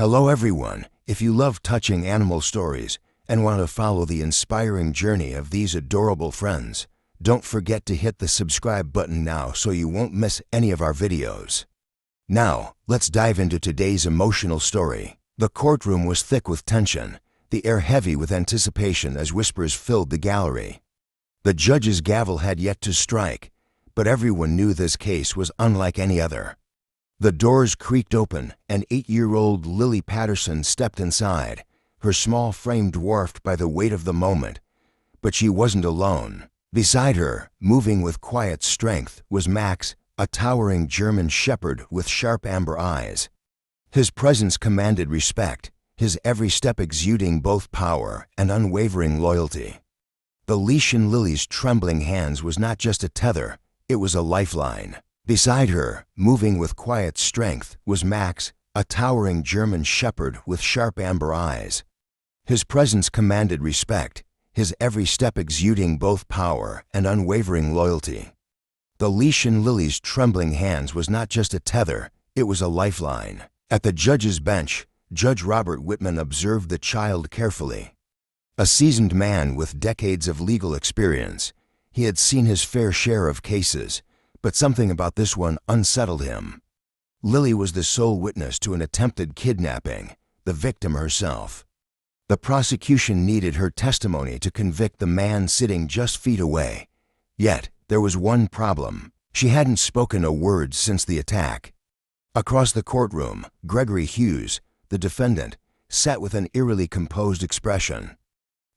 Hello everyone, if you love touching animal stories and want to follow the inspiring journey of these adorable friends, don't forget to hit the subscribe button now so you won't miss any of our videos. Now, let's dive into today's emotional story. The courtroom was thick with tension, the air heavy with anticipation as whispers filled the gallery. The judge's gavel had yet to strike, but everyone knew this case was unlike any other. The doors creaked open, and 8-year-old Lily Patterson stepped inside, her small frame dwarfed by the weight of the moment. But she wasn't alone. Beside her, moving with quiet strength, was Max, a towering German shepherd with sharp amber eyes. His presence commanded respect, his every step exuding both power and unwavering loyalty. The leash in Lily's trembling hands was not just a tether, it was a lifeline. Beside her, moving with quiet strength, was Max, a towering German shepherd with sharp amber eyes. His presence commanded respect, his every step exuding both power and unwavering loyalty. The leash in Lily's trembling hands was not just a tether, it was a lifeline. At the judge's bench, Judge Robert Whitman observed the child carefully. A seasoned man with decades of legal experience, he had seen his fair share of cases, but something about this one unsettled him. Lily was the sole witness to an attempted kidnapping, the victim herself. The prosecution needed her testimony to convict the man sitting just feet away. Yet, there was one problem. She hadn't spoken a word since the attack. Across the courtroom, Gregory Hughes, the defendant, sat with an eerily composed expression.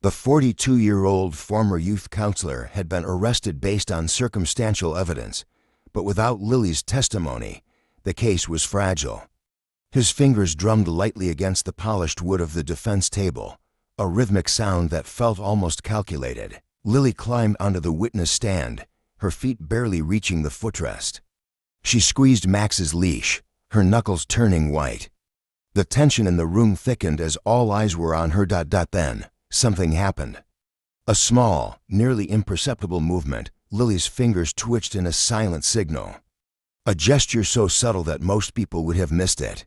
The 42-year-old former youth counselor had been arrested based on circumstantial evidence, but without Lily's testimony, the case was fragile. His fingers drummed lightly against the polished wood of the defense table, a rhythmic sound that felt almost calculated. Lily climbed onto the witness stand, her feet barely reaching the footrest. She squeezed Max's leash, her knuckles turning white. The tension in the room thickened as all eyes were on her. Then, something happened. A small, nearly imperceptible movement, Lily's fingers twitched in a silent signal. A gesture so subtle that most people would have missed it.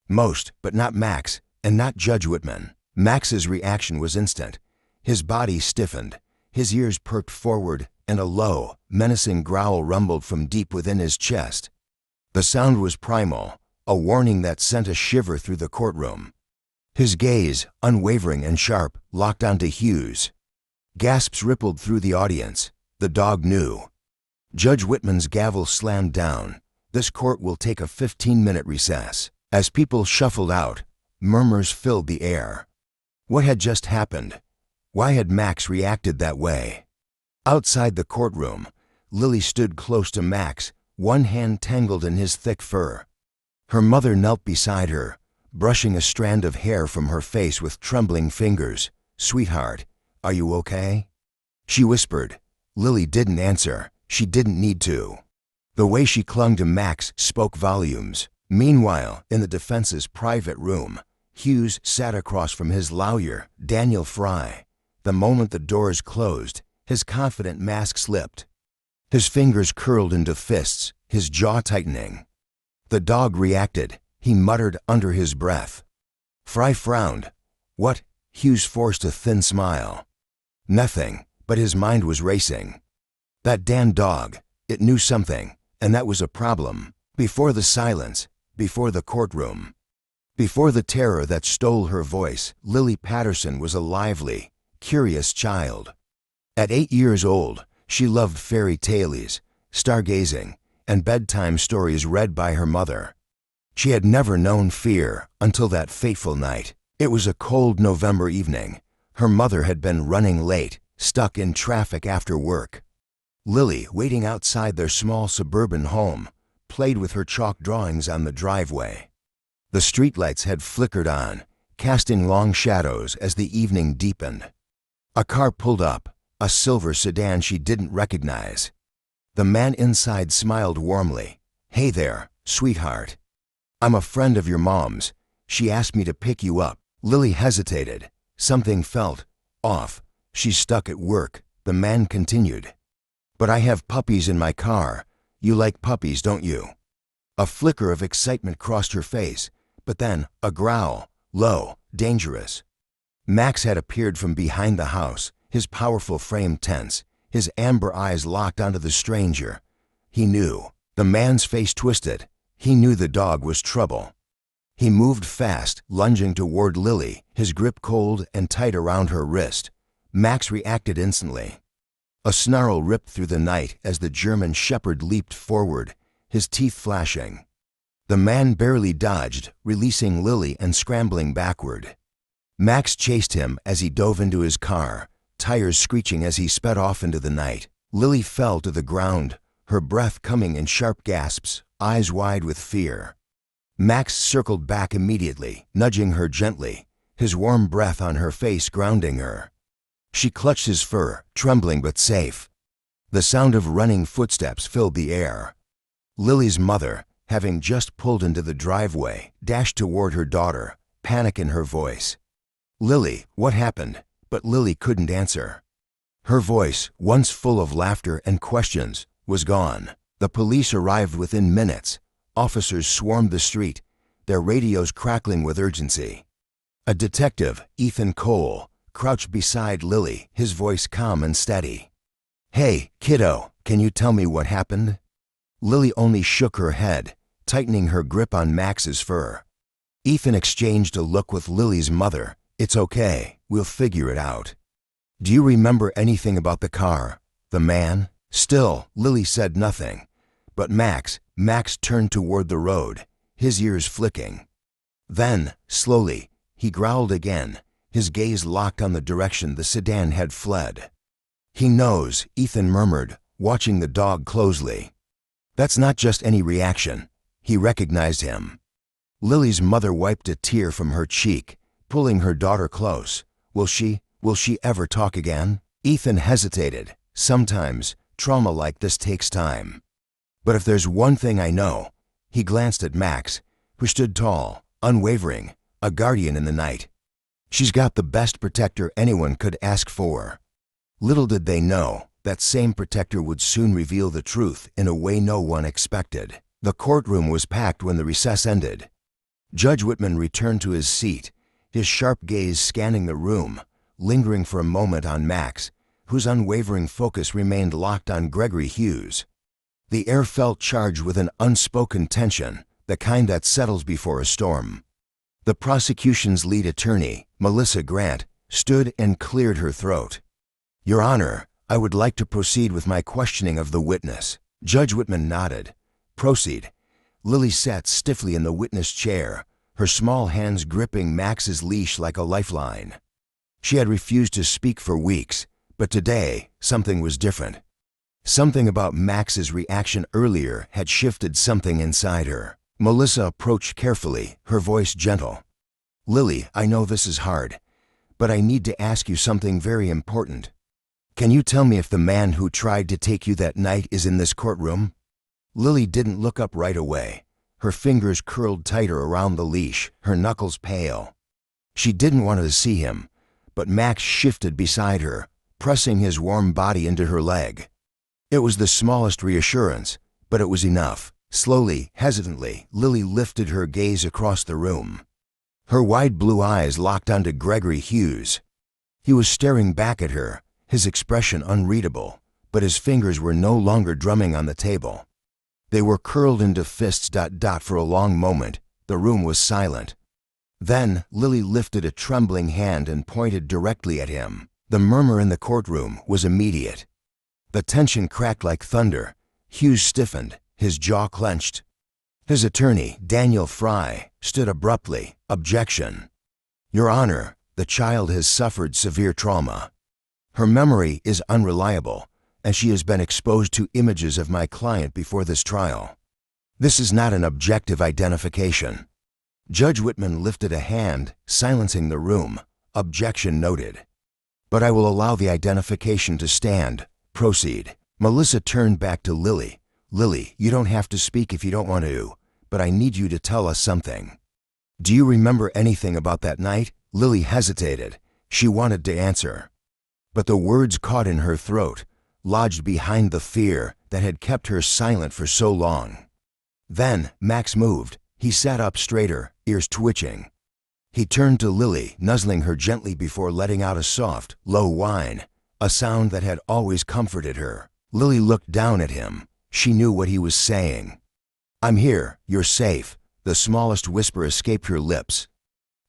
Most, but not Max, and not Judge Whitman. Max's reaction was instant. His body stiffened, his ears perked forward, and a low, menacing growl rumbled from deep within his chest. The sound was primal, a warning that sent a shiver through the courtroom. His gaze, unwavering and sharp, locked onto Hughes. Gasps rippled through the audience. The dog knew. Judge Whitman's gavel slammed down. This court will take a 15-minute recess. As people shuffled out, murmurs filled the air. What had just happened? Why had Max reacted that way? Outside the courtroom, Lily stood close to Max, one hand tangled in his thick fur. Her mother knelt beside her, brushing a strand of hair from her face with trembling fingers. "Sweetheart, are you okay?" she whispered. Lily didn't answer. She didn't need to. The way she clung to Max spoke volumes. Meanwhile, in the defense's private room, Hughes sat across from his lawyer, Daniel Fry. The moment the doors closed, his confident mask slipped. His fingers curled into fists, his jaw tightening. The dog reacted. He muttered under his breath. Fry frowned. "What?" Hughes forced a thin smile. "Nothing," but his mind was racing. That damn dog, it knew something, and that was a problem. Before the silence, before the courtroom, before the terror that stole her voice, Lily Patterson was a lively, curious child. At 8 years old, she loved fairy tales, stargazing, and bedtime stories read by her mother. She had never known fear until that fateful night. It was a cold November evening. Her mother had been running late, stuck in traffic after work. Lily, waiting outside their small suburban home, played with her chalk drawings on the driveway. The streetlights had flickered on, casting long shadows as the evening deepened. A car pulled up, a silver sedan she didn't recognize. The man inside smiled warmly. "Hey there, sweetheart. I'm a friend of your mom's. She asked me to pick you up." Lily hesitated. Something felt off. "She's stuck at work," the man continued. "But I have puppies in my car. You like puppies, don't you?" A flicker of excitement crossed her face, but then a growl, low, dangerous. Max had appeared from behind the house, his powerful frame tense, his amber eyes locked onto the stranger. He knew. The man's face twisted. He knew the dog was trouble. He moved fast, lunging toward Lily, his grip cold and tight around her wrist. Max reacted instantly. A snarl ripped through the night as the German shepherd leaped forward, his teeth flashing. The man barely dodged, releasing Lily and scrambling backward. Max chased him as he dove into his car, tires screeching as he sped off into the night. Lily fell to the ground, her breath coming in sharp gasps, eyes wide with fear. Max circled back immediately, nudging her gently, his warm breath on her face grounding her. She clutched his fur, trembling but safe. The sound of running footsteps filled the air. Lily's mother, having just pulled into the driveway, dashed toward her daughter, panic in her voice. "Lily, what happened?" But Lily couldn't answer. Her voice, once full of laughter and questions, was gone. The police arrived within minutes. Officers swarmed the street, their radios crackling with urgency. A detective, Ethan Cole, crouched beside Lily, his voice calm and steady. "Hey, kiddo, can you tell me what happened?" Lily only shook her head, tightening her grip on Max's fur. Ethan exchanged a look with Lily's mother. "It's okay, we'll figure it out." "Do you remember anything about the car? The man?" Still, Lily said nothing. But Max turned toward the road, his ears flicking. Then, slowly, he growled again, his gaze locked on the direction the sedan had fled. "He knows," Ethan murmured, watching the dog closely. That's not just any reaction. He recognized him. Lily's mother wiped a tear from her cheek, pulling her daughter close. Will she ever talk again? Ethan hesitated. Sometimes, trauma like this takes time. But if there's one thing I know, he glanced at Max, who stood tall, unwavering, a guardian in the night. She's got the best protector anyone could ask for. Little did they know, that same protector would soon reveal the truth in a way no one expected. The courtroom was packed when the recess ended. Judge Whitman returned to his seat, his sharp gaze scanning the room, lingering for a moment on Max, whose unwavering focus remained locked on Gregory Hughes. The air felt charged with an unspoken tension, the kind that settles before a storm. The prosecution's lead attorney, Melissa Grant, stood and cleared her throat. "Your Honor, I would like to proceed with my questioning of the witness." Judge Whitman nodded. "Proceed." Lily sat stiffly in the witness chair, her small hands gripping Max's leash like a lifeline. She had refused to speak for weeks, but today something was different. Something about Max's reaction earlier had shifted something inside her. Melissa approached carefully, her voice gentle. "Lily, I know this is hard, but I need to ask you something very important. Can you tell me if the man who tried to take you that night is in this courtroom?" Lily didn't look up right away. Her fingers curled tighter around the leash, her knuckles pale. She didn't want to see him, but Max shifted beside her, pressing his warm body into her leg. It was the smallest reassurance, but it was enough. Slowly, hesitantly, Lily lifted her gaze across the room. Her wide blue eyes locked onto Gregory Hughes. He was staring back at her, his expression unreadable, but his fingers were no longer drumming on the table. They were curled into fists. For a long moment, the room was silent. Then Lily lifted a trembling hand and pointed directly at him. The murmur in the courtroom was immediate. The tension cracked like thunder. Hughes stiffened, his jaw clenched. His attorney, Daniel Fry, stood abruptly. "Objection. Your Honor, the child has suffered severe trauma. Her memory is unreliable, and she has been exposed to images of my client before this trial. This is not an objective identification." Judge Whitman lifted a hand, silencing the room. "Objection noted. But I will allow the identification to stand. Proceed." Melissa turned back to Lily. "Lily, you don't have to speak if you don't want to, but I need you to tell us something. Do you remember anything about that night?" Lily hesitated. She wanted to answer, but the words caught in her throat, lodged behind the fear that had kept her silent for so long. Then Max moved, He sat up straighter, ears twitching. He turned to Lily, nuzzling her gently before letting out a soft, low whine, a sound that had always comforted her. Lily looked down at him. She knew what he was saying. "I'm here, you're safe." The smallest whisper escaped her lips.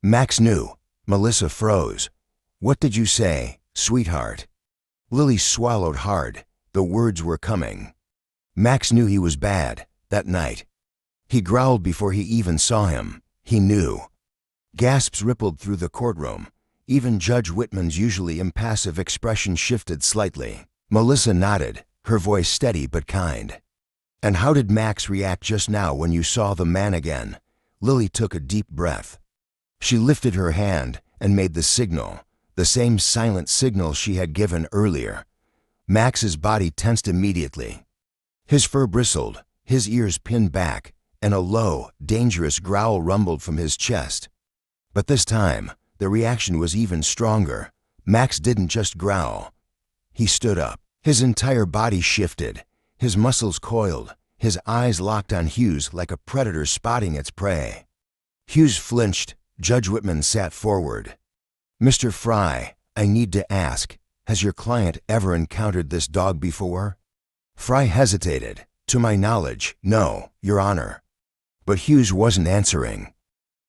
Max knew. Melissa froze. "What did you say, sweetheart?" Lily swallowed hard. The words were coming. Max knew he was bad, that night. He growled before he even saw him. He knew. Gasps rippled through the courtroom. Even Judge Whitman's usually impassive expression shifted slightly. Melissa nodded, her voice steady but kind. "And how did Max react just now when you saw the man again?" Lily took a deep breath. She lifted her hand and made the signal, the same silent signal she had given earlier. Max's body tensed immediately. His fur bristled, his ears pinned back, and a low, dangerous growl rumbled from his chest. But this time, the reaction was even stronger. Max didn't just growl. He stood up. His entire body shifted. His muscles coiled, his eyes locked on Hughes like a predator spotting its prey. Hughes flinched. Judge Whitman sat forward. "Mr. Fry, I need to ask, has your client ever encountered this dog before?" Fry hesitated. "To my knowledge, no, Your Honor." But Hughes wasn't answering.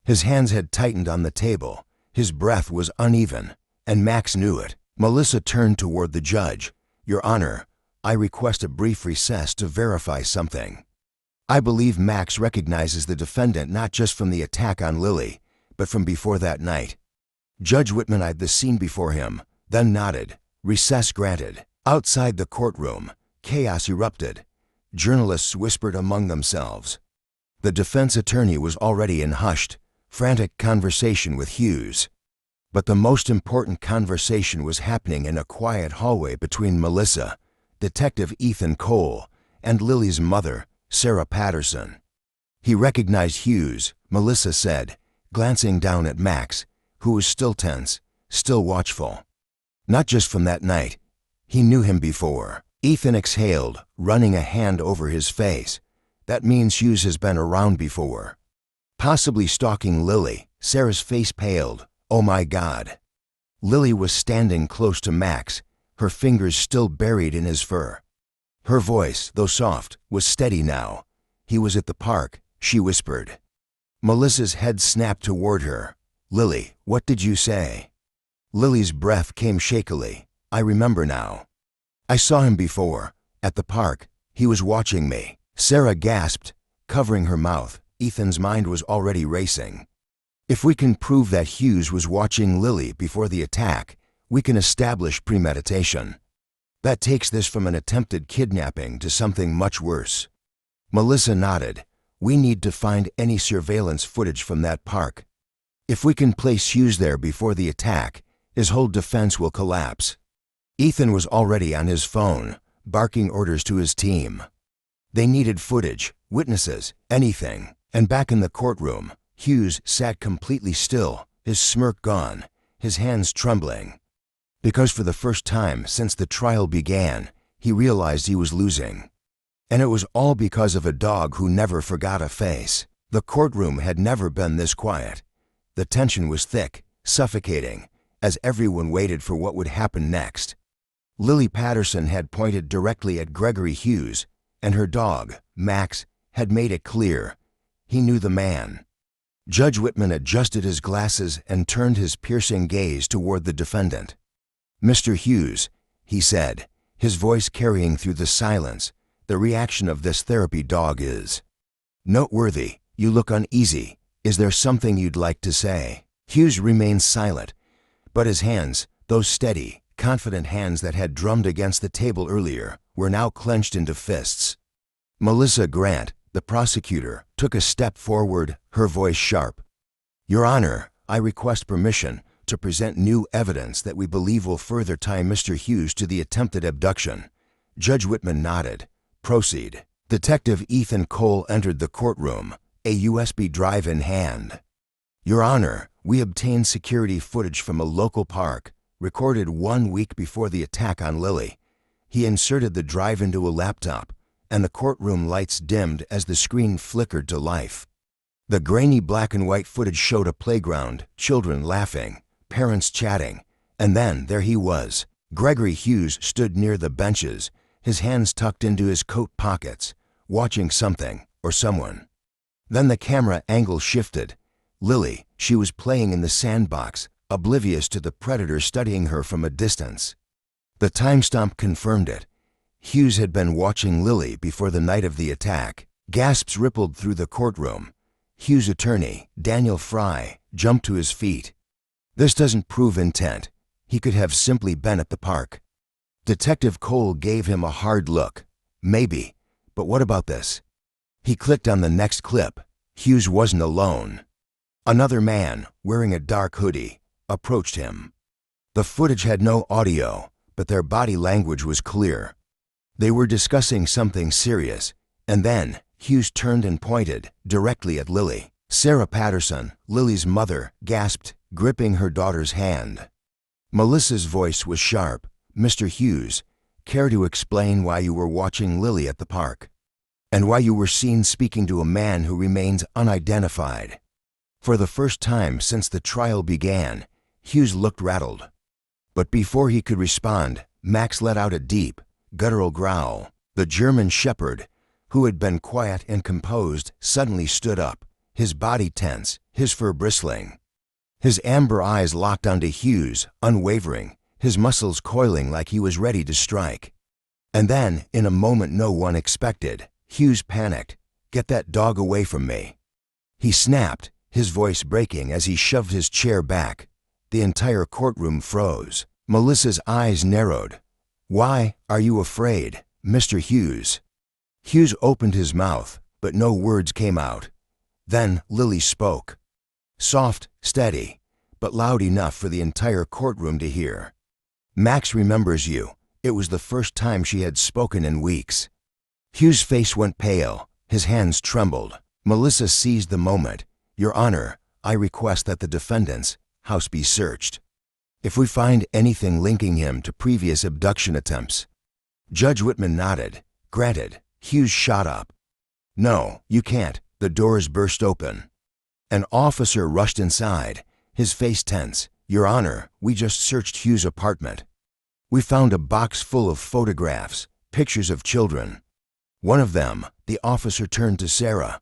His hands had tightened on the table. His breath was uneven, and Max knew it. Melissa turned toward the judge. "Your Honor, I request a brief recess to verify something. I believe Max recognizes the defendant not just from the attack on Lily, but from before that night." Judge Whitman eyed the scene before him, then nodded. Recess granted. Outside the courtroom, chaos erupted. Journalists whispered among themselves. The defense attorney was already in hushed, frantic conversation with Hughes. But the most important conversation was happening in a quiet hallway between Melissa, Detective Ethan Cole, and Lily's mother, Sarah Patterson. He recognized Hughes, Melissa said, glancing down at Max, who was still tense, still watchful. Not just from that night. He knew him before. Ethan exhaled, running a hand over his face. "That means Hughes has been around before. Possibly stalking Lily." Sarah's face paled. "Oh my God." Lily was standing close to Max, her fingers still buried in his fur. Her voice, though soft, was steady now. "He was at the park," she whispered. Melissa's head snapped toward her. "Lily, what did you say?" Lily's breath came shakily. "I remember now. I saw him before, at the park. He was watching me." Sarah gasped, covering her mouth. Ethan's mind was already racing. "If we can prove that Hughes was watching Lily before the attack, we can establish premeditation. That takes this from an attempted kidnapping to something much worse." Melissa nodded. "We need to find any surveillance footage from that park. If we can place Hughes there before the attack, his whole defense will collapse." Ethan was already on his phone, barking orders to his team. They needed footage, witnesses, anything. And back in the courtroom, Hughes sat completely still, his smirk gone, his hands trembling. Because for the first time since the trial began, he realized he was losing. And it was all because of a dog who never forgot a face. The courtroom had never been this quiet. The tension was thick, suffocating, as everyone waited for what would happen next. Lily Patterson had pointed directly at Gregory Hughes, and her dog, Max, had made it clear. He knew the man. Judge Whitman adjusted his glasses and turned his piercing gaze toward the defendant. "Mr. Hughes," he said, his voice carrying through the silence, "the reaction of this therapy dog is noteworthy. You look uneasy. Is there something you'd like to say?" Hughes remained silent, but his hands, those steady, confident hands that had drummed against the table earlier, were now clenched into fists. Melissa Grant, the prosecutor, took a step forward, her voice sharp. "Your Honor, I request permission to present new evidence that we believe will further tie Mr. Hughes to the attempted abduction." Judge Whitman nodded. "Proceed." Detective Ethan Cole entered the courtroom, a USB drive in hand. "Your Honor, we obtained security footage from a local park, recorded 1 week before the attack on Lily." He inserted the drive into a laptop, and the courtroom lights dimmed as the screen flickered to life. The grainy black and white footage showed a playground, children laughing, parents chatting, and then there he was. Gregory Hughes stood near the benches, his hands tucked into his coat pockets, watching something or someone. Then the camera angle shifted. Lily, she was playing in the sandbox, oblivious to the predator studying her from a distance. The timestamp confirmed it. Hughes had been watching Lily before the night of the attack. Gasps rippled through the courtroom. Hughes' attorney, Daniel Fry, jumped to his feet. This doesn't prove intent. He could have simply been at the park. Detective Cole gave him a hard look. Maybe, but what about this? He clicked on the next clip. Hughes wasn't alone. Another man, wearing a dark hoodie, approached him. The footage had no audio, but their body language was clear. They were discussing something serious, and then Hughes turned and pointed directly at Lily. Sarah Patterson, Lily's mother, gasped, gripping her daughter's hand. Melissa's voice was sharp. "Mr. Hughes, care to explain why you were watching Lily at the park? And why you were seen speaking to a man who remains unidentified?" For the first time since the trial began, Hughes looked rattled. But before he could respond, Max let out a deep, guttural growl. The German shepherd, who had been quiet and composed, suddenly stood up, his body tense, his fur bristling. His amber eyes locked onto Hughes, unwavering, his muscles coiling like he was ready to strike. And then, in a moment no one expected, Hughes panicked. "Get that dog away from me." He snapped, his voice breaking as he shoved his chair back. The entire courtroom froze. Melissa's eyes narrowed. "Why are you afraid, Mr. Hughes?" Hughes opened his mouth, but no words came out. Then Lily spoke. Soft, steady, but loud enough for the entire courtroom to hear. "Max remembers you." It was the first time she had spoken in weeks. Hughes' face went pale, his hands trembled. Melissa seized the moment. "Your Honor, I request that the defendant's house be searched. If we find anything linking him to previous abduction attempts." Judge Whitman nodded. "Granted." Hughes shot up. "No, you can't." The doors burst open. An officer rushed inside, his face tense. "Your Honor, we just searched Hughes' apartment. We found a box full of photographs, pictures of children. One of them," the officer turned to Sarah,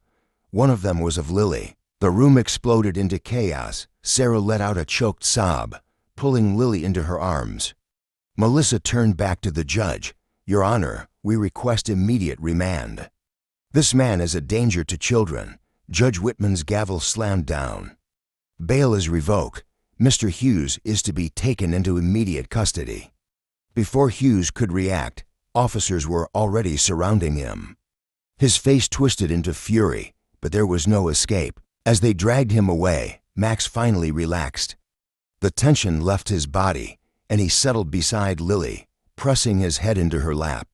"one of them was of Lily." The room exploded into chaos. Sarah let out a choked sob, pulling Lily into her arms. Melissa turned back to the judge. "Your Honor, we request immediate remand. This man is a danger to children." Judge Whitman's gavel slammed down. "Bail is revoked. Mr. Hughes is to be taken into immediate custody." Before Hughes could react, officers were already surrounding him. His face twisted into fury, but there was no escape. As they dragged him away, Max finally relaxed. The tension left his body, and he settled beside Lily, pressing his head into her lap.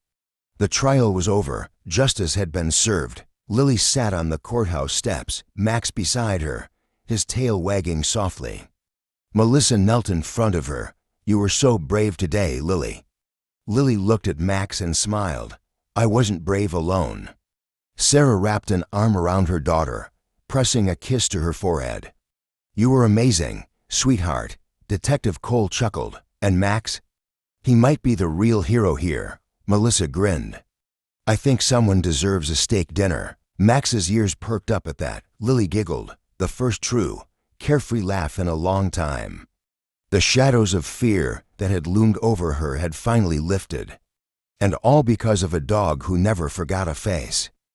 The trial was over. Justice had been served. Lily sat on the courthouse steps, Max beside her, his tail wagging softly. Melissa knelt in front of her. "You were so brave today, Lily." Lily looked at Max and smiled. "I wasn't brave alone." Sarah wrapped an arm around her daughter, pressing a kiss to her forehead. "You were amazing, sweetheart." Detective Cole chuckled. "And Max? He might be the real hero here." Melissa grinned. "I think someone deserves a steak dinner." Max's ears perked up at that. Lily giggled, the first true, carefree laugh in a long time. The shadows of fear that had loomed over her had finally lifted. And all because of a dog who never forgot a face.